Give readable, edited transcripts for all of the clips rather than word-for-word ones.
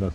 10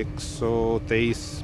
123